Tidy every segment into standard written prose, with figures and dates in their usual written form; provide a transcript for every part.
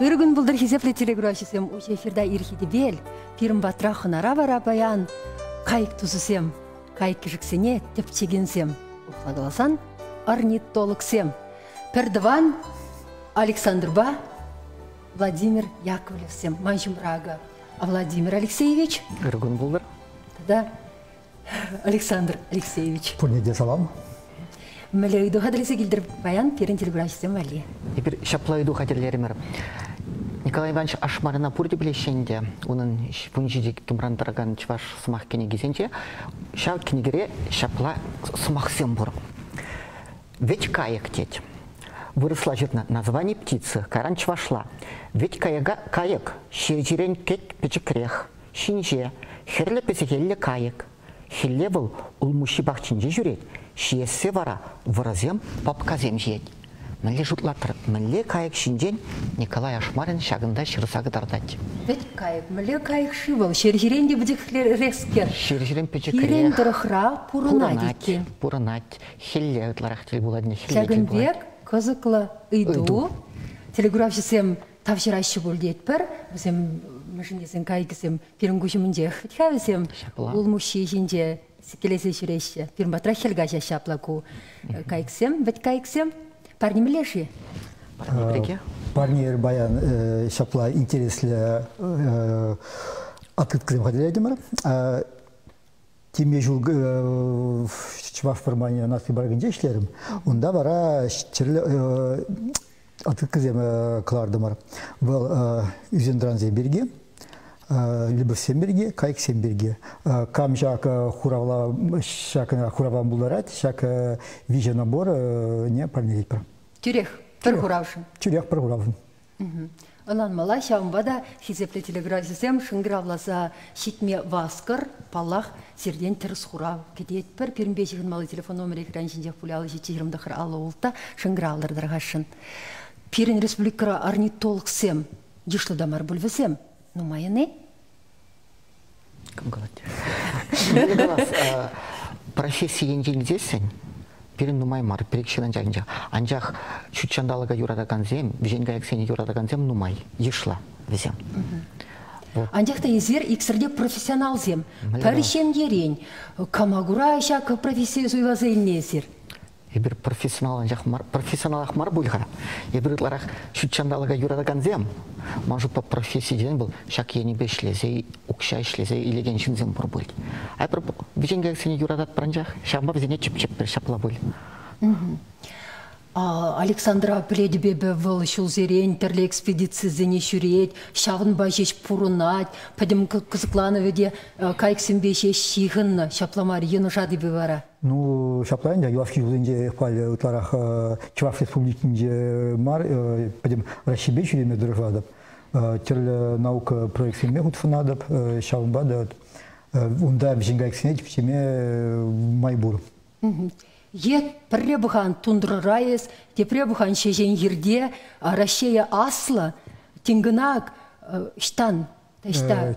Өргін бұлдыр хизепле телеграфисем ұче эфирда ирхиді бел, пирім батра хынара бара баян, қайық тұзысем, қайық кішіксене тепчегенсем, ұқладыласан, орнитологсем. Пердван Александрба Владимир Яковлевсем, манчым Рага. А Владимир Алексеевич? Өргін бұлдыр. Да, Александр Алексеевич. Пурнеде салам. Мөлөйді қадырысы келдір баян, пирін телеграфисем вали. Епір шаплайду қатерлерімір. Николай Иванович Ашмарына пурде білешенде, оның вунжиде кемрандырған чваш сымақ кенегесенде, шау кенегере шапла сымақсем бұр. Ведь каек теть. Выросла жирно название птицы, каран чвашла. Ведь каек, шержирен кек печекрех, шинже, херле песехелле каек. Хелле был улмущи бахчинже жюрет, шиессе вара, выразем папказем жет. Мэлле жутлатыр, мэлле каек шинжен Николай Ашмарин шагында шырсагы дардать. Ведь каек, мэлле каек шивал, шержирен де будек рескер. Шержирен печекрех. Хирен дырыхра пурынать. Пурынать, хелле ытларахтел буладне хелле. Шагынбек, кызыклы ыйду. Телеграфисем тавширащы бөлдет бір, өзем машинесен кайкісем пирінгушымынже хытхависем улмущи жинже келесе жүреші. Пирін батра хелгаша шаплаку кайкісем, бәт кайкісем. Парни милеши? Парни баян шапла интереслі открыткізем қадырадымыр. Теме жыл чваш пармания насли баргынже ішлерім. Онда бара чірлі открыткізем қылардымыр. Бұл үзендранзе берге, любов семберге, кайк семберге. Кам жак хуравла, шак хураван буларат, шак вижа набор не парнелет пар. Тюрех, пір хуравшын. Тюрех пір хуравшын. Онан мала шаумбада хизепле телеграфисем шыңгыравласа шитме васкар, палах, серден тіріс хурав. Кетет пір пирінбешігін малы телефон номер экран жинжек пулялы жетчегірімді алла олта шыңгыравлардырғашын. Пирин республикара орнитологсем, дешті дамар бүлвесем. Ну, майыны? Кім қалады? Профессия енжеңдесін, пирин нумай мар, перекшенен жағынжақ. Анжақ шүтчандалыға юрадаган зем, вженға әксені юрадаган зем нумай, ешла везем. Анжақта езер иксірде профессионал зем. Пәрішен ерен, камагура шақ профессия зуйлазы еліне езер. Ебір профессионалақ мар бұлға. Ебір ұтларақ шүтчандалыға юрадаган зем, мажут по профессии ден бұл шақ ені бешлезе, ұқша ішлезе, илеген жынзем бұр бұл. Айпыр вженға әксені юрадат баранжақ, шағымба бізіне чіп-чіп бір шапла бұл. Александра Пледебебе выл шулзерен, тірлі экспедиции зене шүрет, шағын бажеш пурынат, падем кызыклановеде кайксембеше шиғын шапламар ені жады бевара. Ну, шаплайында, юлавки жылынде пали ұтларақ Чуваш республикінде мар, падем Рашибе шүреме дұржадып, тірлі наука проектсеме ғұтфынадып, шағынбады, онда вженға әксене тіпчеме майбур. Ет пребухан тундрарайыз, те пребухан шежен ерде, Рашея асла, тингынак штан,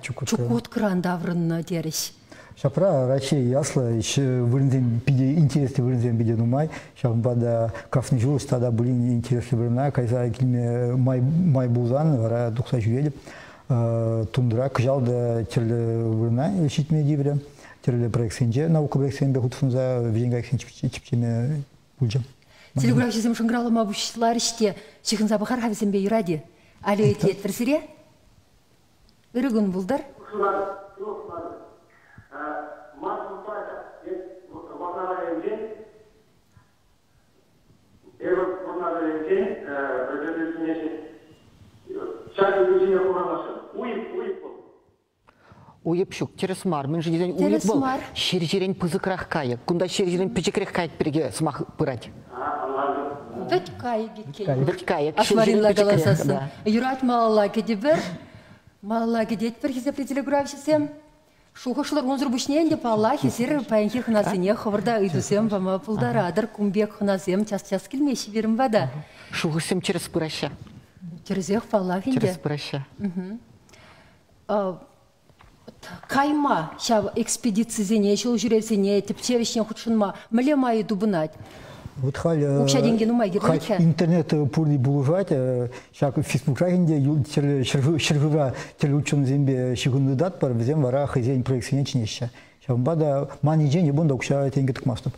чукут кран даврын дереш. Шапра Рашея асла, вырынзен биде, интересный вырынзен биде нумай, шағынбада кафны жылы стада бұлін интересный вырына, кайса келме май бұлзан, вара дұқса жүредіп, тундра күжалды терлі вырына елшітме дейбірі. Терлі проектсенде, наука проектсенде ғұтфынза вженға әксен чіпчеме бұлжам. Телеграфисем шыңғыралы мабушылар іште шығынза бұқар хависембе юради. Әлі өтет бірсіре? Үрігін бұлдар? Уйыпшук, тересмар, мен жиден уйып бол. Шержерен пызықрақ кайық, күнда шержерен печекірек кайық бірге смақ бұрад. Бәт кайық кеткен. Бәт кайық, Ашмаринла қаласасы. Юрат малала кеде бір. Малала кедет бір хизепле телеграфисем. Шуғышылар онзыр бүшнен деп Алла хизер пәйінке қынасыне қывырда үйдусем бама пұлдарадыр күмбек қынасем час-час келмеші берім бада. Шуғысым через бұраша. Терезех Алла хинде. Через бұраша. Кайма, шав экспедицизене, шел жүресене, тепчевішне худшынма, міле майы дубынат. Вот халь интернет пурди булужать, шак фейсбук рагинде шергыра телеучун зембе шигундат пар взем вара хозяин проекцине чинеща. Шамбада мани жени бунда укша тенгет кмаступ.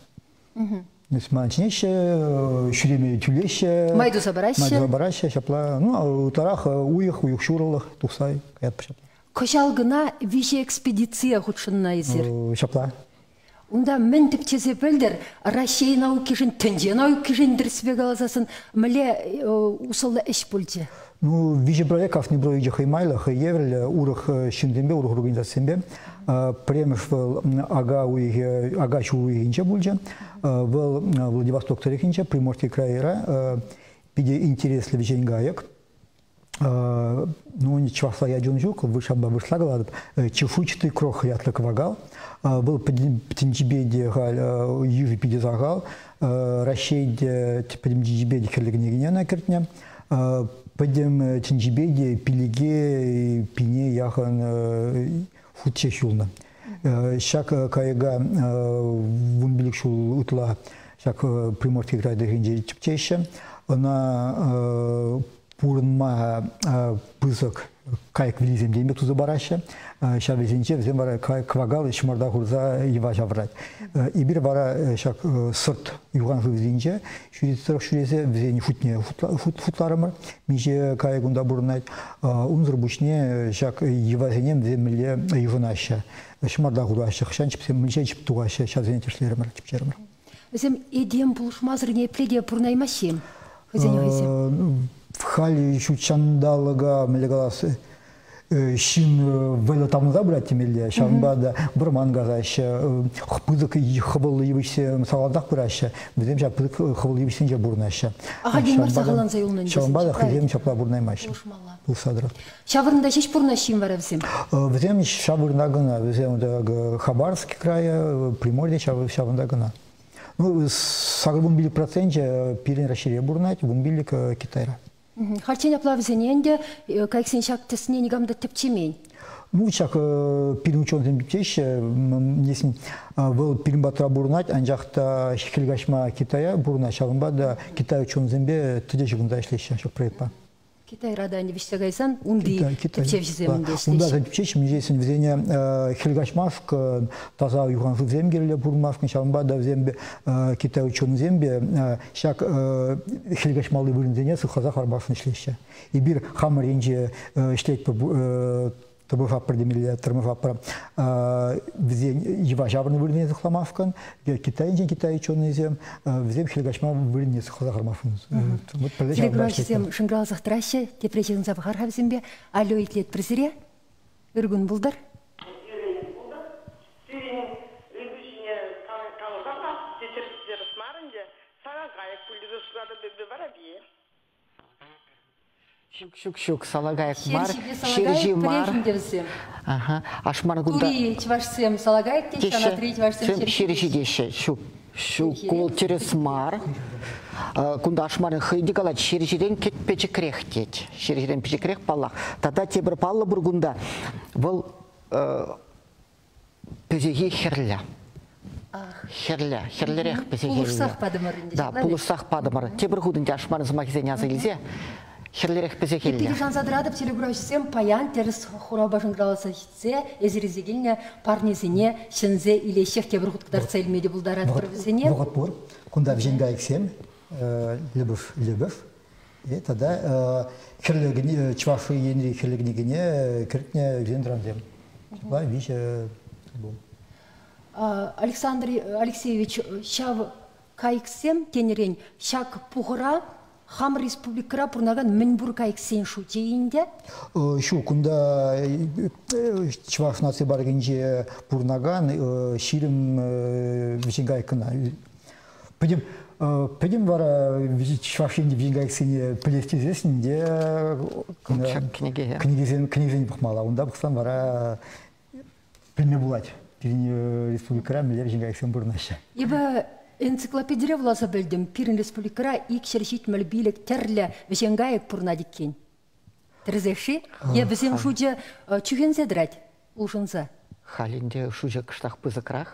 Ман чинеща, шуреме тюлеща. Майду забараща. Шапла, ну утарах уих шуралах тухсай каят пшапла. Кошалгына више экспедиция худшынна изер. Шапла. Унда мен типчесе пелдер, Россия наукишин, тенже наукишин дерсбег аласасын, мле усалла эш пульте. Ну, виже проектов не броиджа хаймайла, хайеврля, урах шиндембе, урах организациямбе, премеш в ага чуи инча бульджа, в Владивосток тарихинча, Приморский крайера, пиде интерес левичень гаек. Ну, ничего слая джунжук, вышла голод, чефучатый крох ятлак вагал, был птенчебеди галь, южи пиде загал, расшейде птенчебеди херлигнегиня на кертня, подем тенчебеди пилиге пине яхан футче шулна. Шак кайга вумбилик шул утла, шак Приморский край дегенде чепчеще, она пурнма пызок кайк влизем дембе туза бараща, шак везенче взем бара кайк вагал и шмарда хурза ива жаврать. И бир бара шак сырт юган везенче, шурезе взени футне футларымыр, миже кайк унда бурнать, унзыр бушне шак ива зенем земле юванаща, шмарда хураща, хшан чипсем милче чиптуаща, шак зене тешлеремыр, чипчеремыр. Взем идем пулушмазырне пледе пурнаймащем, хозяин. В хале еще чандалага мелегалас шин вела там забрать меле шамбада бурман газаща пызык хабыл ебище саладак бураща bizim жа пызык хабыл ебишенже бурнаща ага генмар сагалан заюлнан шамбада хизем чапла бурнаймаща бул садрат шавырында шеш бурнащим вара взем взем шавырнагына взем да Хабаровский край Приморье шавырнагына. Ну, сагрбун били проценте пирен расширение бурнать, бумбилик Китайра. Харчень оплавзененде, как сенчак тесне негамда тепчемень. Ну, чак пирен учён тепчеше, если был пирен батра бурнать, анжахта хилгашма Китая бурнать, шагымбада Китай учён зембе тедешигунда ишлеше, шок проекта. Китай рада не вещагайсан, унди тепчевземде ишлеше. Унда тепчеше, мне здесь везение хилгашмаск, таза юган земгерле бурмаск, шагымбада зембе Китай учён зембе, шак хилгашмалы бурнзене сухаза харбашны ишлеше. И бир хамар инже ишлеть по Табуфапр демилля, термофапр, взем его жабрный вырнее захламавкан, Китай ученый зем, взем хилгашма вырнее захламавкан. Хилгашма шангал захтраща, те прежде запахар хавзембе, алё итлет пресере, иргун булдар. Шук, салагайк мар, ширжи мар. Ага, ашмар гуда. Кури, чвашсем салагайк, течана три чвашсем ширжи деше. Шук, кол через мар. Кунда ашмарын хыйди калат, ширжиден кетпече крехтет. Ширжиден пече крех паллах. Тада тебір паллы бургунда. Бұл пезеге херля. Херлерех пезеге. Пулушсах падымыр. Да, пулушсах падымыр. Тебір худынде ашмарын змахизен язы илзе. Херлерех пезекелля. Пережан задрадып телеграфисем паян терс хурабашын граласа хитсе, эзерезегельне парнезине, шынзе или шех тебір хуткадар цельмеди булдарат провезене. Вот пор, кунда вженгайксем, любовь. И тогда херлегни, чваши енри херлегнигине, кертне вжендранзем. Чепла вич был. Александр Алексеевич, шав кайксем тенерень, шак пухра, Хам республикара пурнаган минбур кайксен шу тейинде? Шу кунда чваш нации баргинже пурнаган ширим вичингайкана. Пойдем вара чвашинде вичингайксене плести здесь, где книгизен пахмала. Унда бахсан вара примебулать. Пирин республикара милер вичингайксен бурнаща. Ибо энциклопедия влаза білдім, Пирин республикара икшершит мәлбилік тәрлі вешенгайық пұрнадиккен. Тірзеші, е бізем шуде чүген зедрать, ұлшынса. Халинде шуде кыштақ пызықрақ,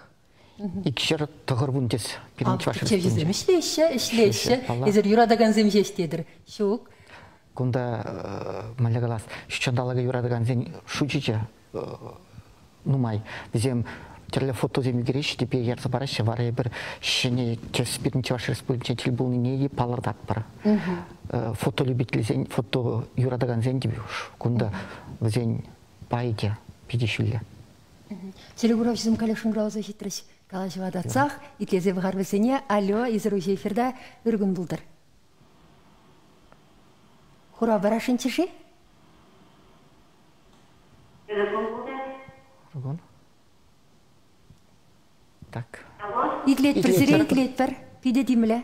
İkişer tağır tez. Birinci başı. Çevizem işleşe. Ezer yuradağın zemjeştedir. Şuk. Kunda malagalas. Şu çandalaga yuradağın zen şuçice numay. Bizim terle foto zemi giriş tipi yerse barış var ya bir şini kes birinci başı respublika telbulni neyi palardat para. Foto libitli zen foto yuradağın zen gibi. Kunda zen bayge pidişülle. Телеграф bizim kalışın gravza hitriş. Kalaşıva da tsaq, itleze vahar vesene, alo, izir uje efirda ürgün buldur. Hura barашын чеши? Ұргын? Так. İtlet bir sire itlet bir. Pide dimle.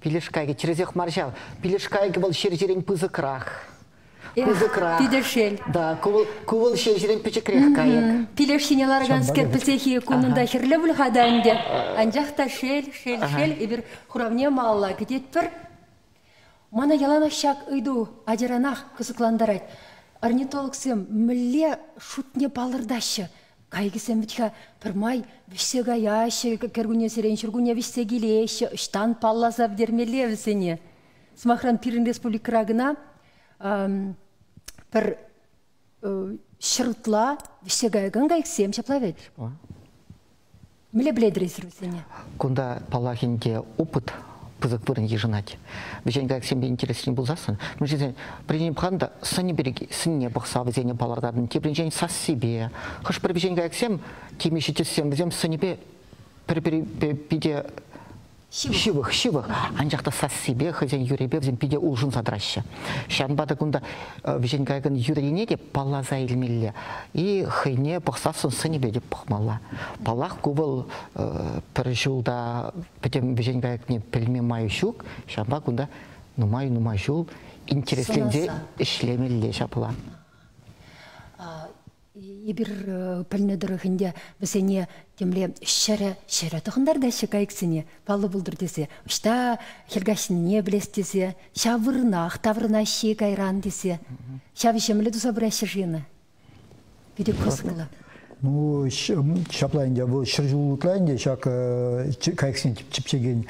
Пилешкайге черезех маршал. Пилешкайге был шержерен пызыкрах. Пызыкрах. Пидешел. Да, кувыл шержерен пичекрех кайык. Пилешсинеларган скерпілсехи күнінде херле бұлғаданде. Анжақта шел, ебір құравне малла кетет бір. Мана ялана шак ыйду, адиранах кысыкландарайт. Орнитологсем мүлле шутне балырдашы. Кайгысем бітха пырмай вишсега яшы, кергуне серен шыргуне вишсегилеші, ұштан паллазап дермеле вісене. Смахран Пирин Республикарагына бір шырытла вишсегайган кайгысем шаплавет. Міле біледіресір вісене? Кунда палахинге опыт пызык бұрын ежінат. Бежен как семье интересен был засын. Мы же прежде пханда сыне береги, сыне бахса везение палардадын. Те прежде сас себе. Хаш прежде как сем, теми щитесем везем сыне бе пиде шивых. Анжақта сас себе, хозяин юребе везем пиде улжын задраща. Шанбада кунда вежен как юрене де палаза илмелле. И хыне бахсасын сыне бе деп пахмала. Палах кубал пережулда потом вежен как не пельме маю щук. Шанба кунда нумай жул интересленде ишлемелле шапла. Ебір пәлінедірігінде бізіне темле шәрі тұқындар да шықайықсыне, палы бұлдыр десе, ұшта хелгашын не білес десе, шавырына, ақтавырына шек айран десе, шавы шемілі тұса бір әші жиыны. Бүйдеп қосқылы. Ну, шаплайында бұл шыр жылуытлайында шақ кайықсын чіпчеген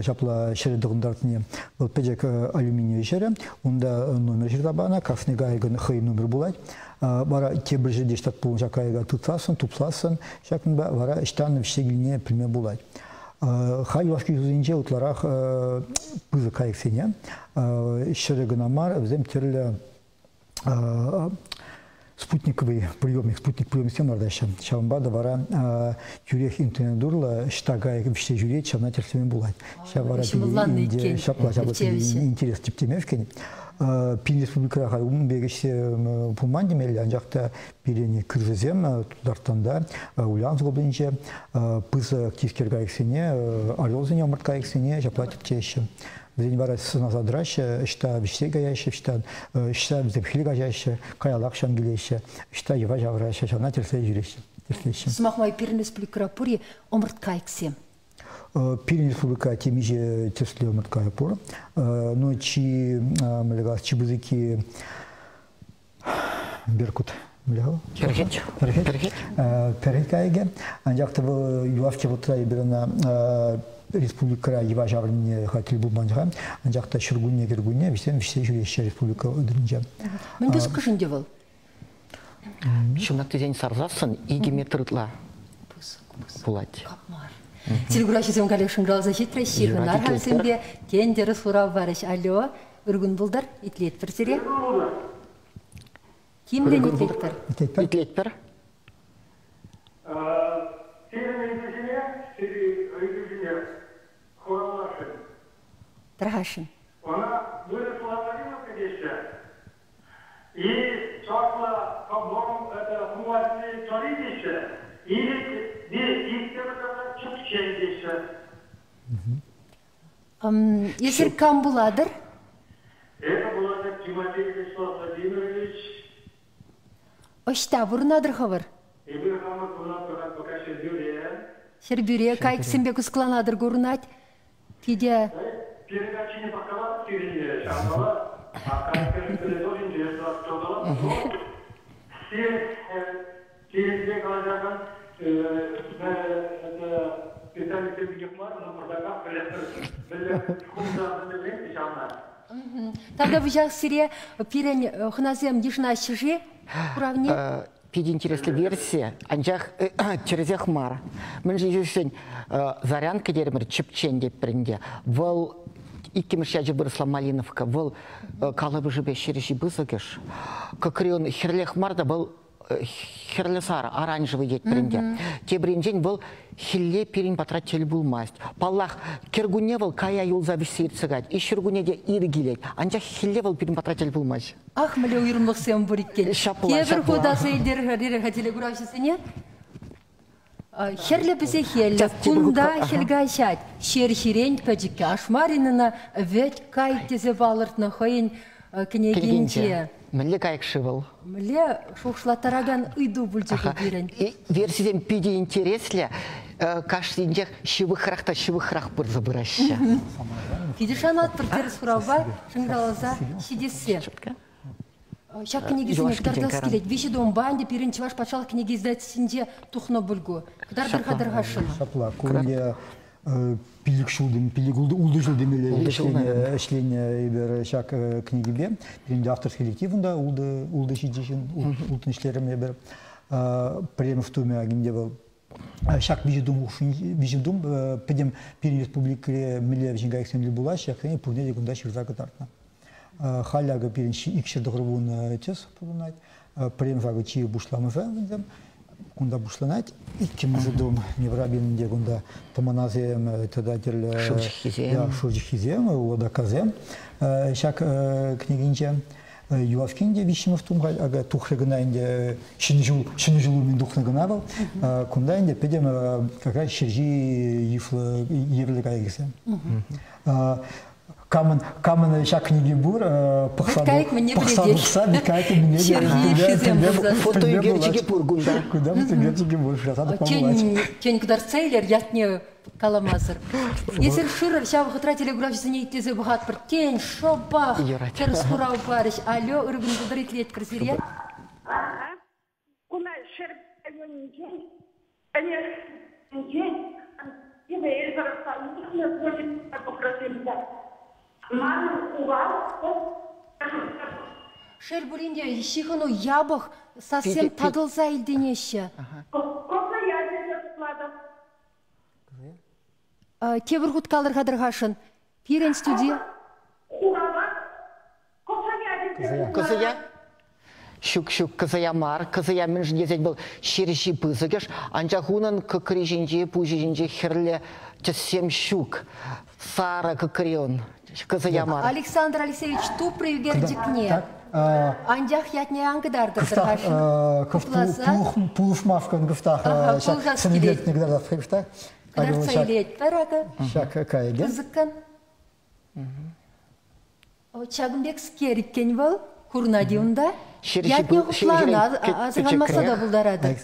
шапла шыры дұғындартыне бұл пәжек алюминия шыры, онда номер жырда бана, кафны гайгын хай номер болады. Бара те бір жерде штат болын шақайға тұпсасын, шақын бара іштан вішсегіліне пілме болады. Хай вашки жүзінде ұтларақ пызы кайықсыне, шыры гынамар, өзім терлі спутниковый приемник системы ардашам. Шавамбада бара юрех интернедурла штагай виште юрет шавна терсеме булат. Шавара пиде шапла интерес типтемевкен. Пин республикаға бегешсе пулман демелі анжақта бирене кыргызем тудартанда Ульяновск обласынче пыз активкерга эксене Орелзене омыртка эксене шапла типтеші. Зен бара сына задраща, ішта виште гаяща, ішта зепхили гаяща, каялак шангилеща, ішта ева жавраща, шавна терсе жүреща. Смахмай Пирин Республика пури омыртка эксем. Пирин Республика темиже терсле омыртка пур. Но чи бызыки беркут. Перхет. Перхет кайге. Анжақта бұл юавче бұтра ебіріна республика ева жаврыне хатил булманға, анжақта шыргуне кергуне, висен виште жүреща республика өдірінже. Мен біз күшінде бұл? Шымнақты зен сарзасын, иге метрытла бұлады. Капмар. Телеграфизм коллекшн грауза хитрый ширгын архамсенде тендері сұрау барыш. Алло, үргін бұлдар, итлет бір сире? Кімден итлеттір? Итлеттір? Трахашин. Она выросла в Марину, конечно, и чакла каблом это хумасный чаридище, и диктерка чукчендище. Есір кам буладыр? Это Буладыр Тимофей Владимирович. Ошта, бұрынадыр хавыр? Ибір хамы Буладыр пока шербюре. Шербюре, кайк сімбе күскланадыр көрінат? Пиде... Передачи не показала, передачи, А как тоже интересно, что все через коллегам специалисты Бигмар, но продавал Тогда вы сейчас сире пирень хназем дишна чижи уравне. Пиди интересная версия, анчах через Яхмар. Мы же еще зарянка деремер чепчен деп пренде. Вол иккимшяжи выросла Малиновка, вол калабы жибе шерещи бысокеш. Как он херлехмарда был херлесара, оранжевый дед пренде. Те бренжень был хилле перин потратили был масть. Паллах кергуневал кая юлза бисирцегать. И шергунеде иргилет. Анчах хилле был перин потратили был масть. Ах, мле уйрмлық сем буриккен. Кебір худасы елдер хотели графисыне. Херле бізе хелле, кунда хелгайшат. Шер-хирень пәджікке ашмаринына вет кайтезе балыртна хойын княгинче. Мле кайк шивал. Мле шухшлатараган ыйду бульджеге бирен. Версиям пиди интересля, каштиндех шивыхрахта шивыхрах бір забыраща. Кидишанат біртері сұрауба, шыңралаза шидесе. Шак книгизіне кдардас келет. Виші дом банде пиренчі ваш пачал книгиздатсінде тухно бұлгу. Кдардырға шыма. Шапла, көлге пилік шулдым, пилік улды жылдым эшление ебер шак книгибе. Пиренде авторский коллективында улды шидешін, ултын ішлерім ебер. Прем в туме агенде был. Шак виждум, педем пирен республикре миле вжингайксен либула, шак не пугнеде гунда ширза катартна. Халяга пирен икшер дохрубун тес пулунать, прем жагы чи бушламыжа вендем, кунда бушланать, икки мужедум неврабин де гунда таманазем тогда терле шурджихизем, уода казем, шак княгинче. Юавкинде вишимов тумга ага тухрегнаинде шинжулу мин духнагнавал кундаинде педем какая шержи евлегайгесе камен шак книги бур пахсадуса бикайт мне фото герчиге бургунда куда мы герчиге бур шатады помолать тень кдарцейлер ятне каламазыр. Если ширр шав хатра телеграфисыне иттезе бухат бір тень шобах терс хурау барыш. Алло, үргін бұдырит лет кірсерия? Куна шер әйонжен, әнежен, ебе елбарастан, үкіне бөлін әпокрасемді. Маны уғал, шер бүрінде шихыну ябық совсем тадылза илденеші. Коса ядене тұтладым. Тебір ғұт қалыр қадырғашын. Пирен студия? Кызыя? Шук-шук кызыя мар, кызыя мен жіндезет бұл шеріші пызығыш, анчақ унын күкірі жінде, пұжы жінде хірлі тесем шук. Сара күкіреон, кызыя мар. Александр Алексеевич, ту привергердікне. Анжақ ятне аңғыдардыр дырғашын. Пулышмавкан гыфтах, сенегетіне гыдарда фребштах. Кдарца илет парага. Шак кайге. Кызыккан. Чагымбек скериккен бол, курнадиунда. Ятне құтлана, азығанмаса да бұлдарады.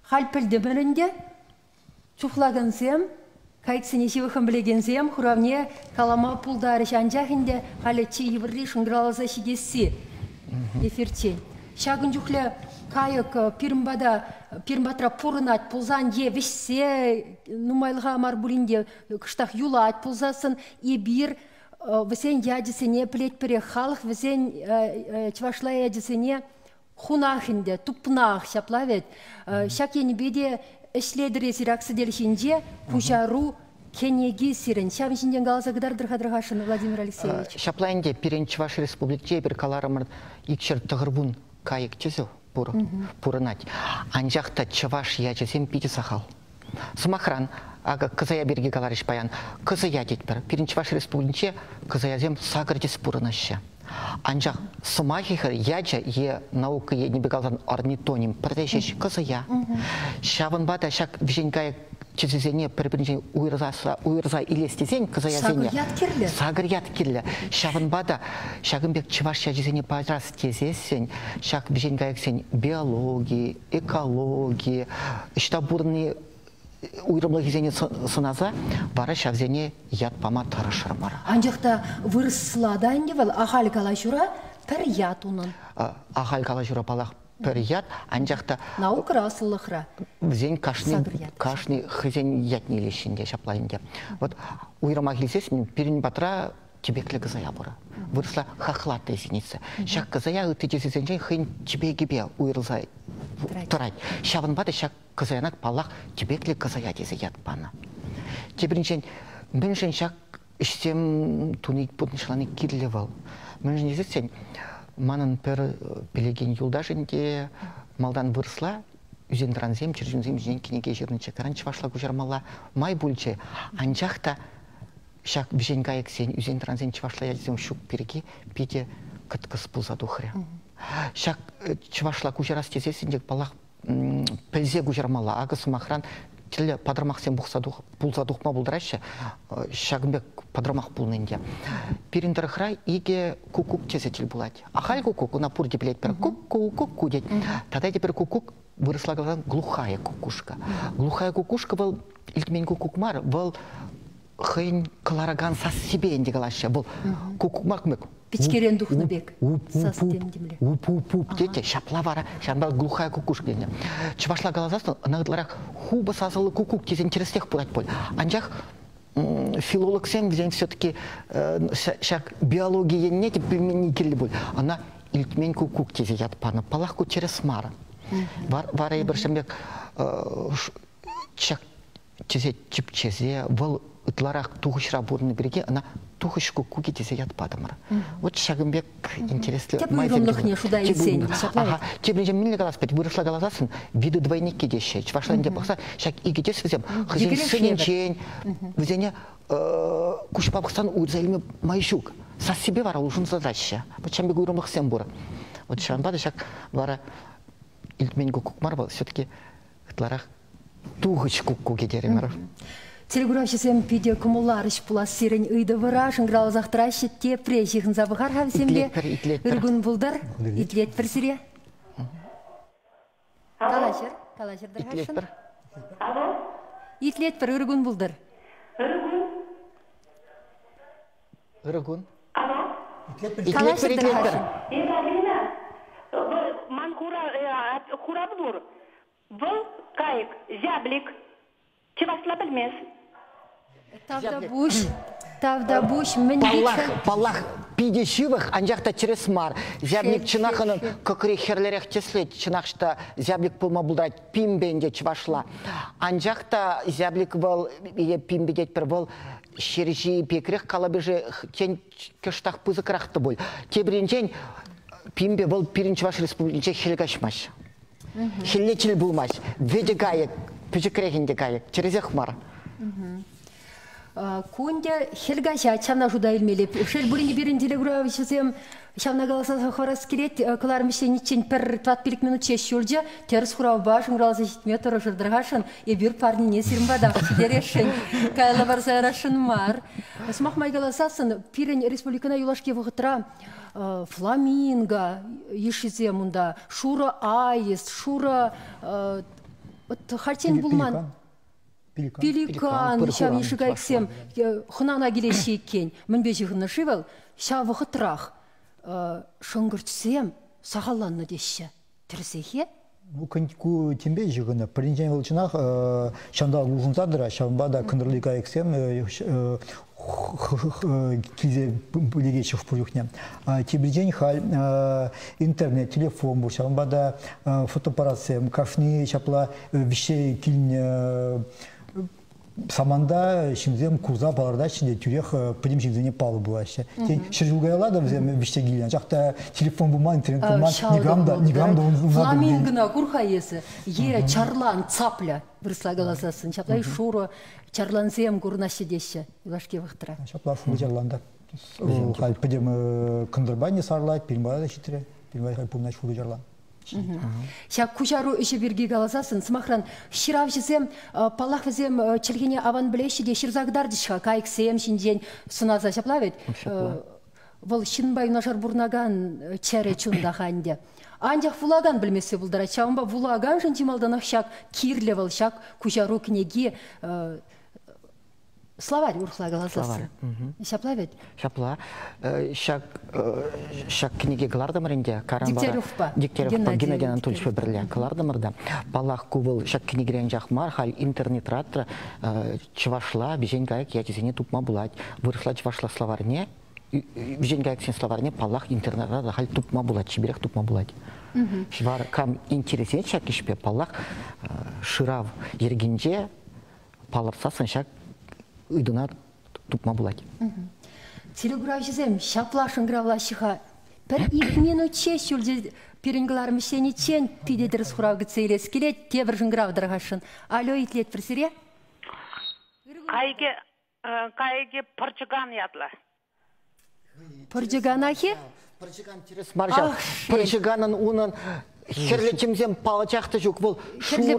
Халпілді бірінде, чухлагансем, кайксыне шивыхын білегенсем, хуравне калама пулдары шанжахынде, халетчи еврли шыңгыралаза шигесі. Эфирчен. Шагын жүхлі кайык пирмбатра пурынат, пулзан е вишсе, нумайлыға марбулинде кыштақ юлат, пулзасын ебір, візен ядесіне плет пере халық, візен чвашла ядесіне хунахынде, тупнах шаплавет. Шакені беде ішледірі сираксы делішінде кушару кенеги сирен. Шам ішінден қаласа қыдардыр-қадырғашын, Владимир Алексеевич. Шаплайынде пирен Чуваш республикте бір каларымыр икшер тұғырбун кайык чезу пурынать. Анжақта Чуваш ячесем пиде сахал. Сымахран, ага кызая берге каларыш паян. Кызая детпір. Пирен Чуваш республикте кызаязем сагырдес пурынаща. Анжақ сымахихыр яча е наука е небегалдан орнитоним. Продешеш кызая. Шавын бада шак вженкая чезезене бір-бірінжен уйырза илестезен кызаязене. Сагыр ят керлі. Шавын бада шагынбек Чуваш ячезене пажрас тезесен. Шак вженкая сен биологии, экологии, штабурные уйрымлы кезене сыназа, бары шавзене ятпама тарышырмара. Анжақта вырысладан девал, ахал калашура пір ят унын. Ахал калашура балақ пір ят, анжақта Наук расылықра. Взен кашны хызен ятне лешінде шаплайынде. Вот уйрыма келсес, мен перін батыра тебеклі кызая бұра. Вырысла хахлатты есеницы. Шак кызая үтетесесен жен хын тебегебе уйрылзай тұрайд. Шабын бады шак кызаянат балақ тебеклі кызая десе ятпаны. Тебіріншен, мен жен шак іштем туник бұтыншыланы кирлевал. Мен жен есесен, манын пір білеген юлда жінде малдан вырысла, үзен дранзем, чержінзем жен кенеге жерніче каран чывашла күжармала май бүлче. Анжақта шак бішен гайық сен үзен дранзем чывашла ядзем шук переге педе кыткыс бұлза дұхыря. Шак чывашла күжарас тезесіндек балақ пілзе күжармала, ағысы мақран тілі падырмақ сен бұлза дұхма бұлдырайшы, шагымбек падырмақ бұлнынде. Періндір қырай еге кукук тезе тіл бұлады. Ахал кукук, ұна пұрде білет бір кук-кук-кук дед. Тадай депер кукук выросла қалған глухая кукушка. Глухая кукушка был, илтмен кукук мар, был хын калараган сас себе енде қалашы. Бұл кукук маркмек. Пичкерен духны бек. Састем демле. Уп-уп-уп дете, шапла вара, шанбал глухая кукушка денде. Чывашла қалазасын, нағыдларақ хуба сазылы кукук тезен терестех пұрат бол. Анжақ филолог сен взен все-таки шак биология не тип пельмени келли бол. Она илтмен кукук тезе ятпаны, палахку через мара. Вара и біршімбек чак тезе чип чезе, выл ытларақ туғышра бұрны береге, она туғыш кукуки тезе ятпадымыр. Вот шагымбек интереслі. Теп ұйрымлық не шуда елсен, шаплай. Тебірінже мінлі қаласпайды, вырысла қалазасын, виды двойникке деші. Чвашлан де бақса, шак игетес візем, хызен сыненчен, візене күш бабықсан уйрзайліме майшук. Сас себе вара ұлжын задача. Вот шамбек ұйрымлық сен бұры. Вот шанбады шак вара илтмен кукук мар был, все-таки ытларақ туғыш кукуки деремер. Телеграфисем пиде кумуларыш пулас сирен ыйды выра, шыңграл зақтырашы тепре жиғын забығар хавсембе. Үргін бұлдар, итлет бір сире. Калашыр дырғашын. Итлет бір үргін бұлдар. Үргін? Калашыр дырғашын. Ман хура бұлыр. Бұл кайық, зяблик. Чывашла білмес. Тавда буш, Паллах пидешивых, анжақта через мар. Зябник чынақының көкірі херлерек теслет, чынақшта зяблик пылма бұлдырайт пимбенде чывашла. Анжақта зяблик был, пимбедет бір был, шережи пекірек қалабежі кен көштақ пызықырақты бол. Тебірінчен пимбе был пирин Чуваш республикинче хелгашмаш. Хеллечіл бұлмаш. Веде гайек, пөжікірегінде гайек, черезек мар. Кунде хелгаша чамна жуда илмелеп. Шел буринги бирин телеграфисем чамна галаса хорас келет, кылармыше ничен пер 25 минут чеш юлжа, терс хурав башын гралса метр жырдыргашын, и бир парни не сирмбада, дерешен. Кайла барса рашын мар. Смахмай галасасын пирин республикана юлашке вогытра фламинго ешизе мунда, шура аист, шура хартен булман. Пеликан, шав ешіға ексем, хынана келеші екен, мінбе жығыны шивал, шавы қытрах, шыңғыртсем, сағаланны деші. Түрсеге? Ку тембе жығыны, бірінжен ғылчынақ, шанда ұлғынзадыра, шавынбада күндірліға ексем, килзе бүлеге шығып бұлюхне. Тебірден хал интернет, телефон бұл, шавынбада фотоаппаратсем, кафни, шапла, вище килін саманда şimdiden kurza balarda şimdi Türkiye prim şimdiden pahalı bu aşağı. Şirjulgaya da bizim işte geliyor. Çakta telefon bulma, internet bulma, nigam da onu. Flamingna kurhayesi. Yere çarlan çapla vırsla galasasın. Çapla şuru çarlan zem kurnaşı deşe. Ulaşke vaktıra. Çapla şuru çarlanda. Hal pidem kındırbayı sarlayıp pirmada da şitire. Pirmada hal pulna şuru çarlan. Şak kuşarу işe birgi galasasın. Смахран şiravşisem palak vizem çilgine avan bileşi de şirzagdar dişha kayık seyem şinjen sunaza şaplavet. Вол шинбай нашар бурнаган чәре чунда ханде. Анжақ вулаган білмесе бұлдара. Чауынба вулаган жынчималдан ақшак кирле валшак кужару кнеги словарь урхла галазасы. Шапла ведь? Шапла. Шак книги Глардамаринде. Дегтяревпа. Дегтяревпа Геннадий Анатольевич Фаберле. Глардамарда. Палах кувал шак книгирен жахмар, халь интернет ратра чвашла, бежен гайк, я тезене тупма булать. Выросла чвашла словарне. Бежен гайк сен словарне, палах интернет ратра, халь тупма булать, чиберех тупма булать. Швар кам интересен шак ишпе, палах ширав ергенже, паларсасын шак ыдына тупма булать. Телеграфизем шаплашын гравлашыха. Бір 2 минут чеш үлде перенглар мишени чен пидедер схурав гцейлес келет тебір жынграв дырғашын. Алло, итлет бір сире? Кайге Порчуган ядла. Порчуган ахи? Порчуган через маржал. Порчуганын унын херлетимзем палачақты жүк бұл шура,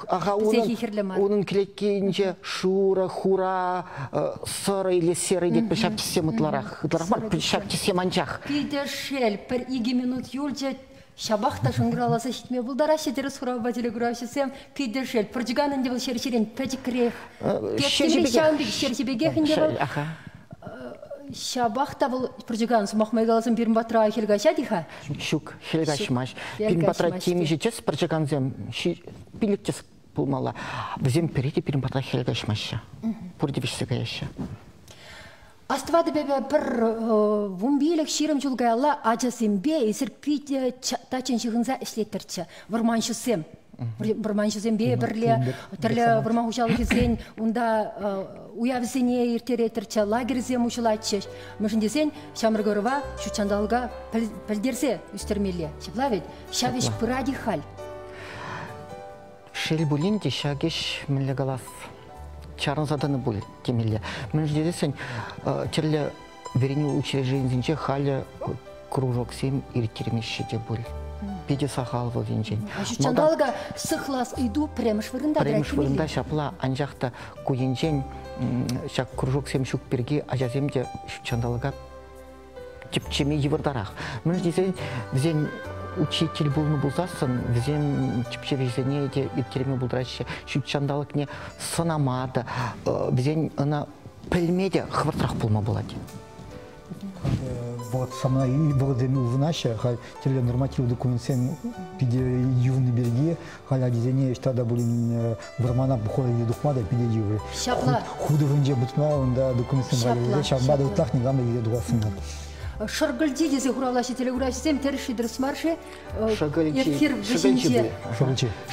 оның кілеккейінше шура, хура, сыры или серы деп бір шаптесе мұтларақ. Шаптесе манчақ. Пидешел, бір 2 минут юлче шабақта шыңғыраласа шетме бұлдара шетері сұрау бәтелі күрашысем пидешел. Порчуганын де бұл шершерен пәтікірек. Петтемі шауынбек шершебегехінде бұл. Шабахта был Порчуган смахмай галасым бирм батра хелгаша диха. Шук хелгашмаш. Бирм батра теми жечес Порчуган зем пиликтес пулмала. Взем перейти бирм батра хелгашмаша. Пурдивишсе гаяша. Аствады бебе бір вумбилек ширым жулгайла ажасембе есір пите тачын шығынза ішлеттерчі. Варманшысем. Варманшысем бе бірле түрлі варман хушалы кезен онда уявзене ертеретерчі лагерзем ұшылатшы. Мүшін десен шамыргөрова шучандалға пілдерсе үстермелі. Шепла ведь? Шавеш пыради халь. Шел булинде шагеш мүлі галас. Чарын заданы бұл темелі. Мүн ждедесен терлі верені учреждензінче халі кружок сем иртермеші де бұл. Педе сахал бұл денжен. Шучандалға сықлас үйду премыш вырында. Премыш вырында шапла анжақта көйенжен шак кружок сем шук берге ажаземде шучандалға тепчеме евырдарақ. Мүн ждесен візен учитель болны болсасын, візен чіпшевезене де иртереме болдырайшы шучандалық не сынамады. Візен ана пілмеде хвартрақ болма болады. Вот сама и благодарю в наше, теле норматив документен пиде ювны берги, халя дизайне штада были вармана бухоли духмада пиде ювы. Шапла. Худовынже бутма, он да документен брали, шапмада утлах не гамма иде дуасына. Шаргальди дезе хуралаши телеграфисем терши дресмарши.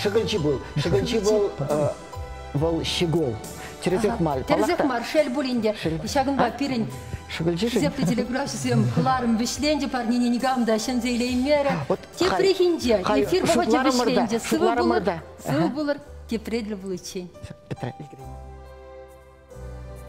Шагалчи был. Вол щегол. Терезекмар, шель булинде. Шагынба пирин. Зепті телеграфисем кыларым вишленде парнине негамда шензейлеймері. Тепрехинде, эфир бағача вишленде. Сывы булыр, тепредлі бұл учень.